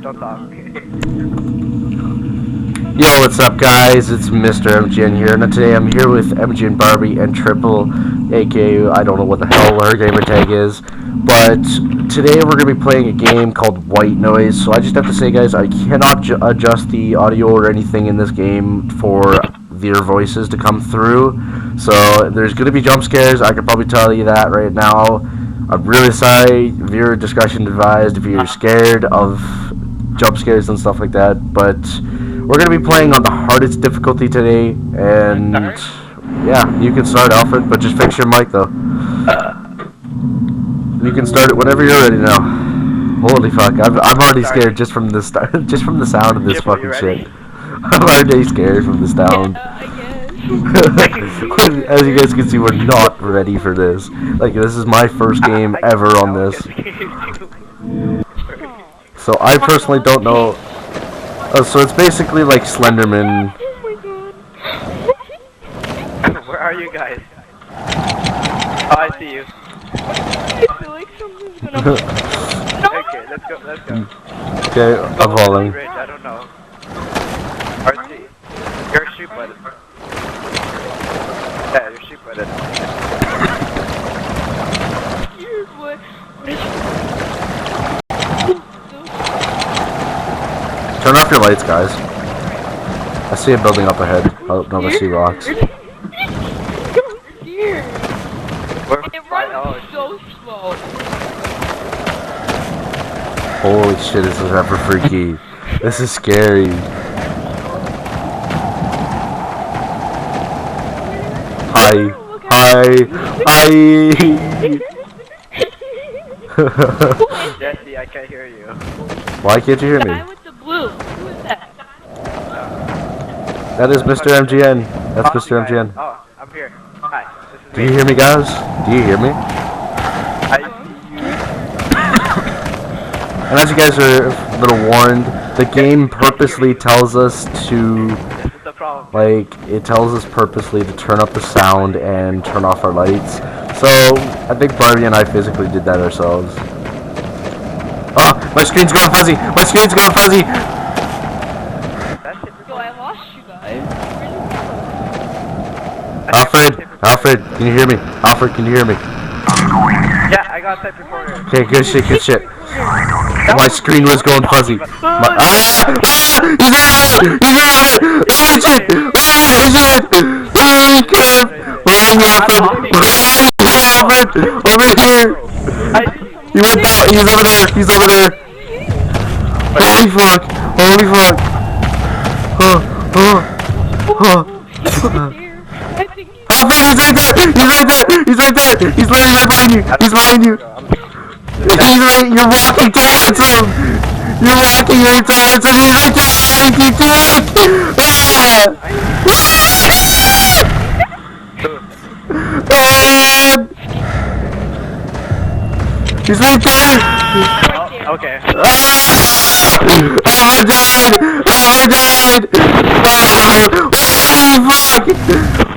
Don't talk. Yo, what's up, guys? It's Mr. MGN here, and today I'm here with MGN Barbie and Triple, aka I don't know what the hell her gamer tag is, but today we're gonna be playing a game called White Noise. So I just have to say, guys, I cannot adjust the audio or anything in this game for their voices to come through. So there's gonna be jump scares. I can probably tell you that right now. I'm really sorry. Viewer discretion advised if you're scared of jump scares and stuff like that, but we're going to be playing on the hardest difficulty today, and yeah, you can start, Alfred, but just fix your mic, though. You can start it whenever you're ready now. Holy fuck, I'm already scared just from the just from the sound of this fucking shit. I'm already scared from the sound. As you guys can see, we're not ready for this. Like, this is my first game ever on this. So I personally don't know. So it's basically like Slenderman. Oh my god. Where are you guys? Oh, I see you. I feel like something's gonna Okay, let's go, let's go. Okay, I'm falling. Bridge, I don't know. RC. You're a sheep button. Yeah, you're sheep button. Here's what Turn off your lights, guys. I see a building up ahead. Oh no, I see rocks. Here. It runs so slow. Holy shit, this is ever freaky. This is scary. Hi. Hi. Hi. Jesse, I can't hear you. Why can't you hear The me? guy with the blue. Who is that? That is Mr. MGN. That's Mr. MGN. Oh, I'm here. Hi. This is Do you hear me, guys? Do you hear me? I see you. And as you guys are a little warned, the game purposely tells us to, This is the problem. like, it tells us purposely to turn up the sound and turn off our lights. So, I think Barbie and I physically did that ourselves. Oh, my screen's going fuzzy! My screen's going fuzzy! That's it. Yo, I lost you guys. Alfred, can you hear me? Alfred, can you hear me? Yeah, I got that before. Okay, good shit, good shit. My screen was going fuzzy. He's there! Holy shit! Holy shit! Holy crap! Where are you, Alfred? Alfred! Over here! He went down. He's over there. He's over there. Holy fuck! Holy fuck! Alfred, he's right there! He's right there! He's right there! He's literally right behind you! He's behind you! He's right. You're walking towards him! You're walking right towards him! He's right there! Keep going! He's right there! Oh, okay. Alfred died! Alfred died! Holy fuck!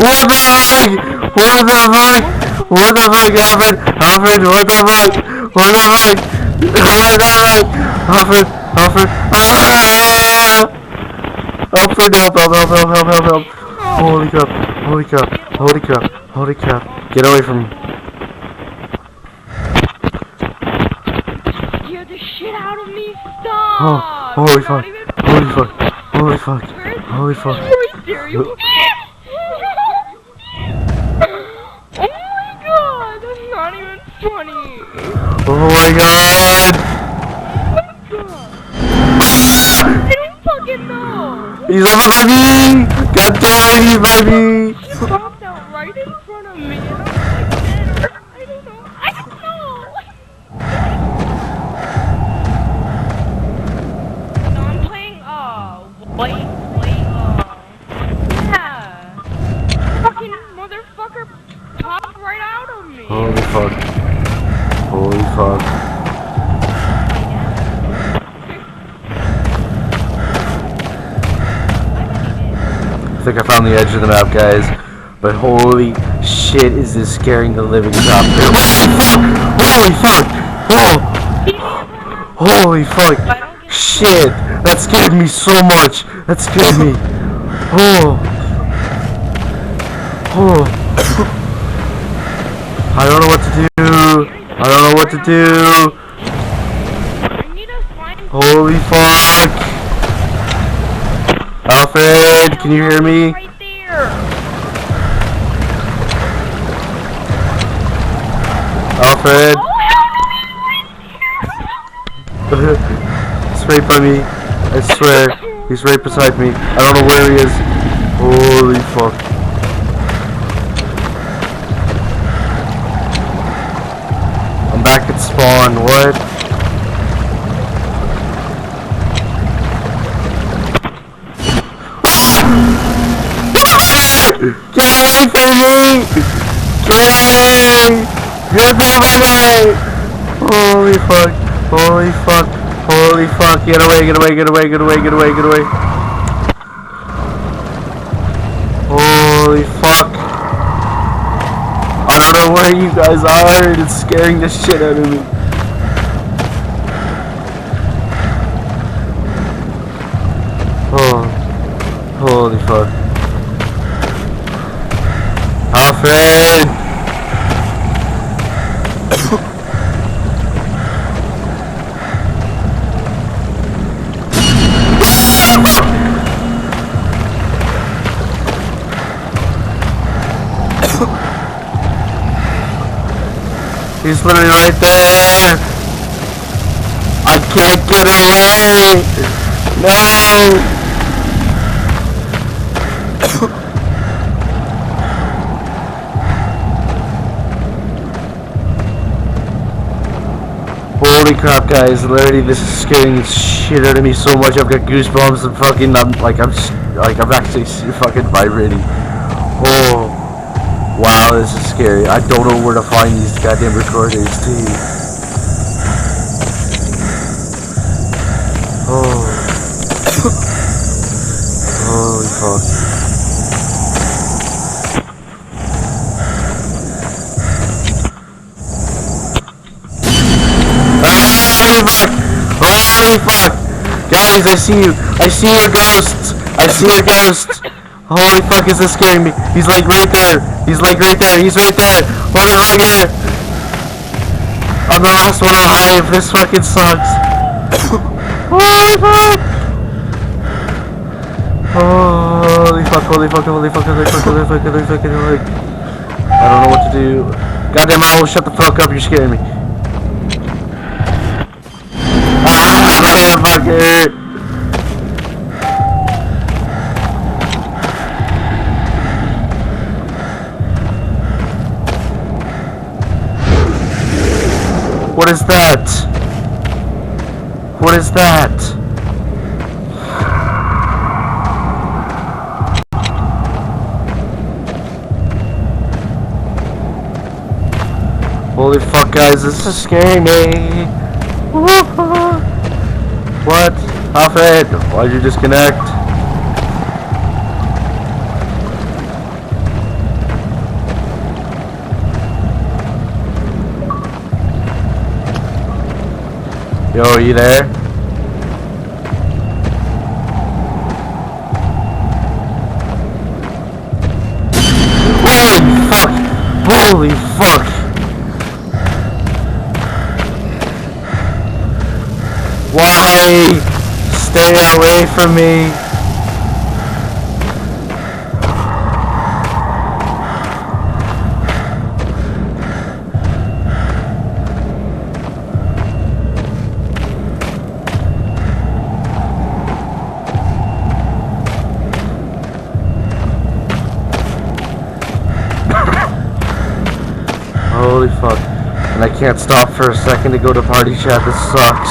What the fuck? What the fuck? What the fuck, Alfred? Alfred, what the fuck? What the fuck? What the fuck? Alfred, Alfred, Alfred, help, help, help, help, help, help, help. Holy crap, holy crap, holy crap, holy crap. Get away from me. Scared the shit out of me. Stop. Oh, holy fuck, holy fuck, holy fuck, holy fuck. Are you serious? Oh my god, that's not even funny. Oh my god! I don't fucking know. He's over by me! God damn it, he's by me! He popped out right in front of me, and I'm like, I don't know. I don't know. No, I'm playing, yeah. Fucking motherfucker popped right out of me. Holy fuck. Holy fuck. I think I found the edge of the map, guys. But holy shit, is this scaring the living crap. Holy fuck! Holy fuck! Oh! Holy fuck! shit! That scared me so much! That scared me! Oh! Oh! I don't know what to do! I don't know what to do! I need to find Holy fuck! Alfred, can you hear me? right there. Alfred? Oh, He's right by me. I swear. He's right beside me. I don't know where he is. Holy fuck. I'm back at spawn. What? Get away from me! Get away! Get over me! Holy fuck. Holy fuck. Holy fuck. Get away, get away, get away, get away, get away, get away. Holy fuck. I don't know where you guys are, and it's scaring the shit out of me. Oh. Holy fuck. Alfred! He's literally right there! I can't get away! No! Holy crap, guys! Literally, this is scaring the shit out of me so much. I've got goosebumps and fucking. I'm actually fucking vibrating. Oh, wow, this is scary. I don't know where to find these goddamn recorders, too. Oh, holy fuck. Holy fuck! Guys, I see you! I see your ghosts! I see your ghosts! Holy fuck, is this scaring me? He's like right there! He's like right there! He's right there! What is right here? I'm the last one alive! This fucking sucks! Holy fuck! Holy fuck, holy fuck, holy fuck, holy fuck, holy fuck, holy fuck, holy fuck. I don't know what to do. Goddamn owl, shut the fuck up, you're scaring me. Motherfucker! What is that? What is that? Holy fuck, guys, this is scaring me. What? Alfred, why'd you disconnect? Yo, are you there? Holy fuck! Holy fuck! Why? Stay away from me. Holy fuck. And I can't stop for a second to go to party chat. This sucks.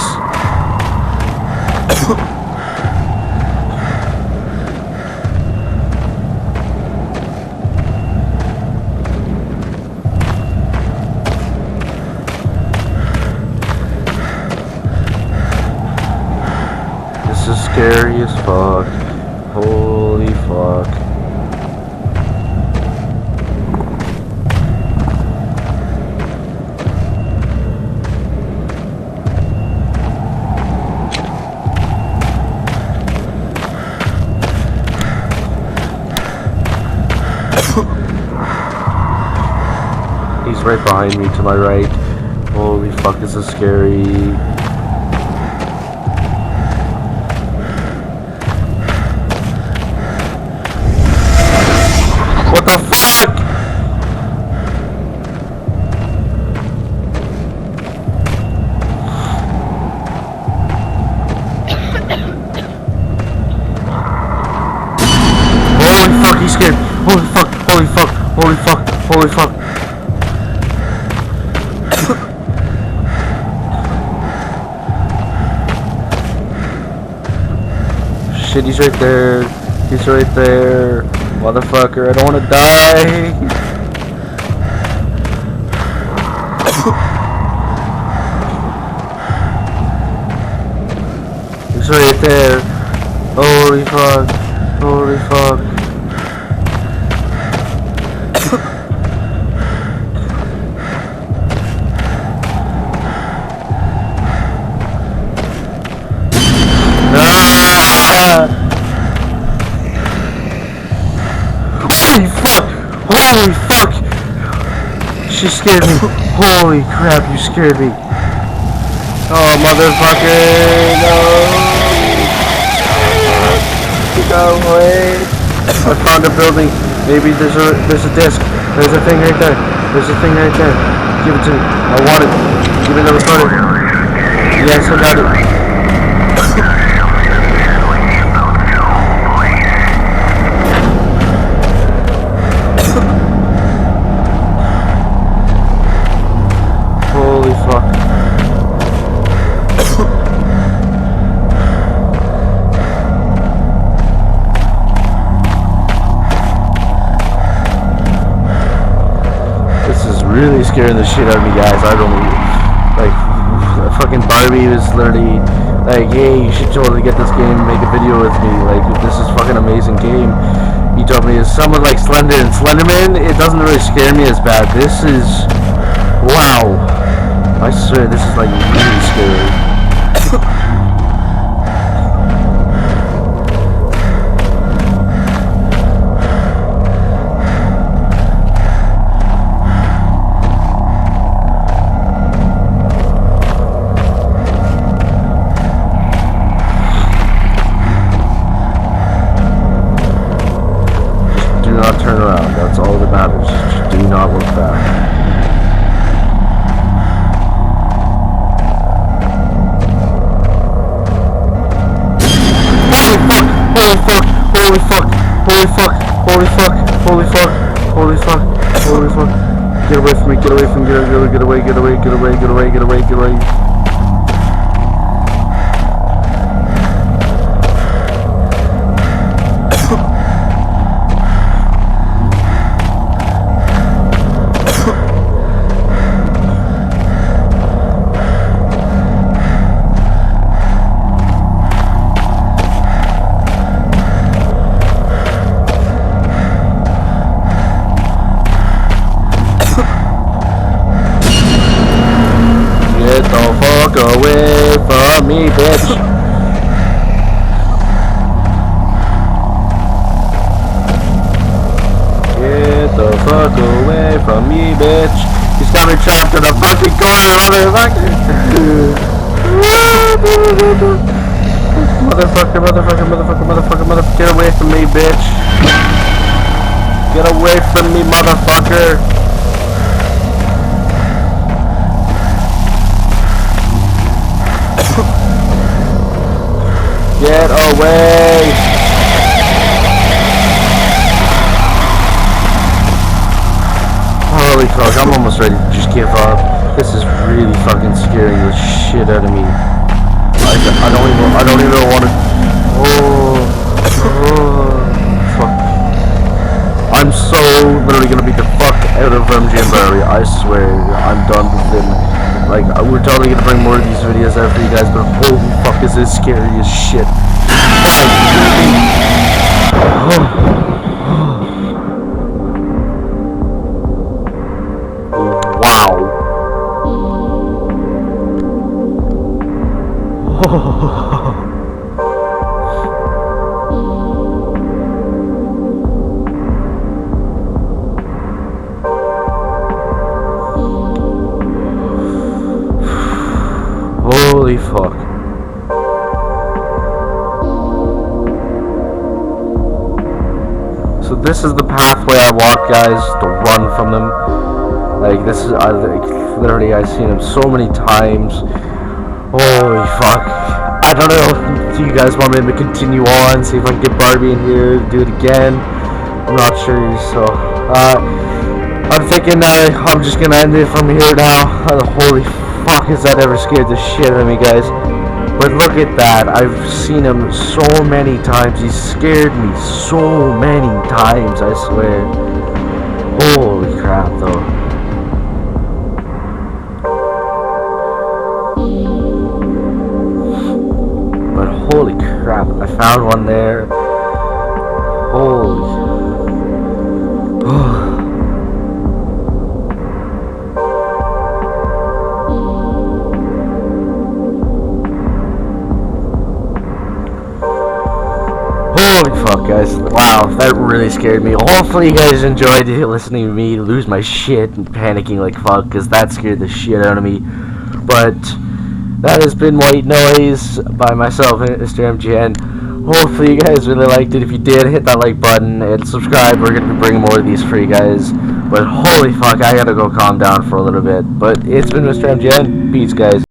This is scary as fuck. Holy fuck. He's right behind me to my right. Holy fuck, this is scary. What the fuck? Holy fuck, he's scared. Holy fuck, holy fuck, holy fuck, holy fuck. Shit, he's right there. He's right there. Motherfucker, I don't want to die. He's right there. Holy fuck. Holy fuck. Holy fuck! Holy fuck! She scared me. Holy crap, you scared me. Oh, motherfucker! No! Go away! I found a building. Maybe there's a disc. There's a thing right there. There's a thing right there. Give it to me. I want it. Give me the recorder. Yes, I got it. Holy fuck. This is really scaring the shit out of me, guys. I don't like fucking Barbie was literally like, hey, you should totally get this game and make a video with me. Like, this is fucking amazing game. He told me it's someone like Slender and Slenderman. It doesn't really scare me as bad. This is wow. I swear this is like really scary. Just do not turn around. That's all that matters. Just do not look back. Holy fuck, holy fuck, holy fuck, holy fuck, holy fuck, holy fuck. Get away from me, get away from me, get away, get away, get away, get away, get away, get away, get away. Get the fuck away from me, bitch. Get the fuck away from me, bitch. He's got me trapped in a fucking corner, motherfucker. Motherfucker, motherfucker, motherfucker, motherfucker, motherfucker. Get away from me, bitch. Get away from me, motherfucker. Get away! Holy fuck, I'm almost ready to just give up. This is really fucking scaring the shit out of me. I don't even want to. Fuck. I'm so literally gonna beat the fuck out of MJ and Barbie. I swear, I'm done with him. Like, we're totally gonna bring more of these videos out for you guys, but holy fuck, is this scary as shit. Wow. So this is the pathway I walk, guys, to run from them. Like, this is, literally, I've seen them so many times. Holy fuck. I don't know, do you guys want me to continue on, see if I can get Barbie in here, do it again? I'm not sure, so, I'm thinking I'm just gonna end it from here now. Holy fuck, has that ever scared the shit out of me, guys? But look at that, I've seen him so many times, he scared me so many times, I swear. Holy crap, though. But holy crap, I found one there. Holy. Holy fuck, guys. Wow, that really scared me. Hopefully you guys enjoyed listening to me lose my shit and panicking like fuck, because that scared the shit out of me. But that has been White Noise by myself, Mr. MGN. Hopefully you guys really liked it. If you did, hit that like button and subscribe. We're going to be bringing more of these for you guys. But holy fuck, I gotta go calm down for a little bit. But it's been Mr. MGN. Peace, guys.